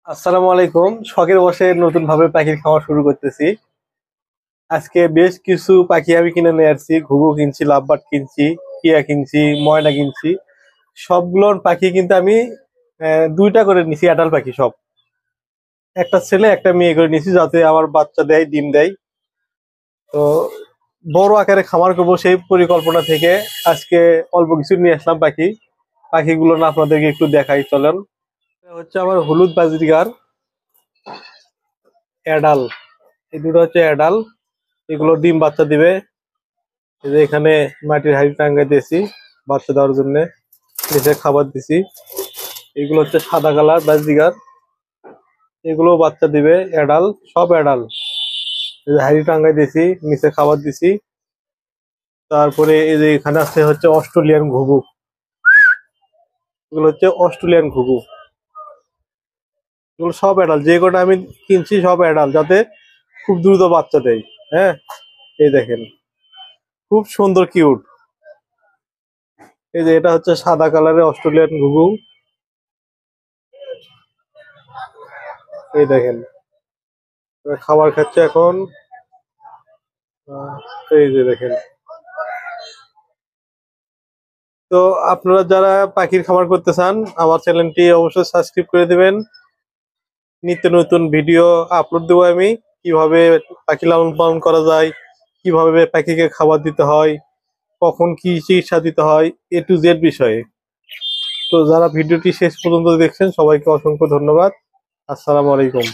আসসালামু আলাইকুম। শখের বশে নতুন ভাবে পাখির খাওয়া শুরু করতেছি। আজকে বেশ কিছু পাখি আমি কিনে নিয়ে আসছি। ঘুঘু কিনছি, লাভবার্ড কিনছি, টিয়া কিনছি, ময়না কিনছি। সবগুলোর পাখি কিন্তু আমি দুইটা করে নিছি, অ্যাডাল্ট পাখি সব। একটা ছেলে একটা মেয়ে করে নিছি, যাতে আমার বাচ্চা দেয়, ডিম দেয়। তো বড় আকারে খামার করবো সেই পরিকল্পনা থেকে আজকে অল্প কিছু নিয়ে আসলাম পাখি। পাখিগুলো না আপনাদেরকে একটু দেখাই, চলেন। এটা হচ্ছে আমার হলুদ বাজরিগার অ্যাডাল। এই দুটো হচ্ছে অ্যাডাল। এগুলো ডিম বাচ্চা দিবে। এই যে এখানে মাটির হাড়ি টাঙ্গাই দিয়েছি বাচ্চা দেওয়ার জন্য, নিচে খাবার দিছি। এগুলো হচ্ছে সাদা কালার বাজরিগার, এগুলো বাচ্চা দিবে, অ্যাডাল, সব অ্যাডাল। এই যে হাড়ি টাঙ্গাই দিয়েছি, নিচে খাবার দিছি। তারপরে এই যে এখানে আছে হচ্ছে অস্ট্রেলিয়ান ঘুঘু। এগুলো হচ্ছে অস্ট্রেলিয়ান ঘুঘু। এগুলো সব অ্যাডাল, যে কটা আমি কিনছি সব অ্যাডাল, যাতে খুব দ্রুত বাচ্চা দেয়। হ্যাঁ, এই দেখেন, খুব সুন্দর কিউট। এই যে এটা হচ্ছে সাদা কালারের অস্ট্রেলিয়ান ঘুঘু। এই দেখেন, খাবার খাচ্ছে এখন। আহ, এই যে দেখেন। তো আপনারা যারা পাখির খামার করতে চান, আমার চ্যানেলটি অবশ্যই সাবস্ক্রাইব করে দিবেন। নিত্য নতুন ভিডিও আপলোড দেবো আমি। কিভাবে পাখি লালন পালন করা যায়, কিভাবে পাখিকে খাবার দিতে হয়, কখন কি চিকিৎসা দিতে হয়, A to Z বিষয়ে। তো যারা ভিডিওটি শেষ পর্যন্ত দেখছেন, সবাইকে অসংখ্য ধন্যবাদ। আসসালামু আলাইকুম।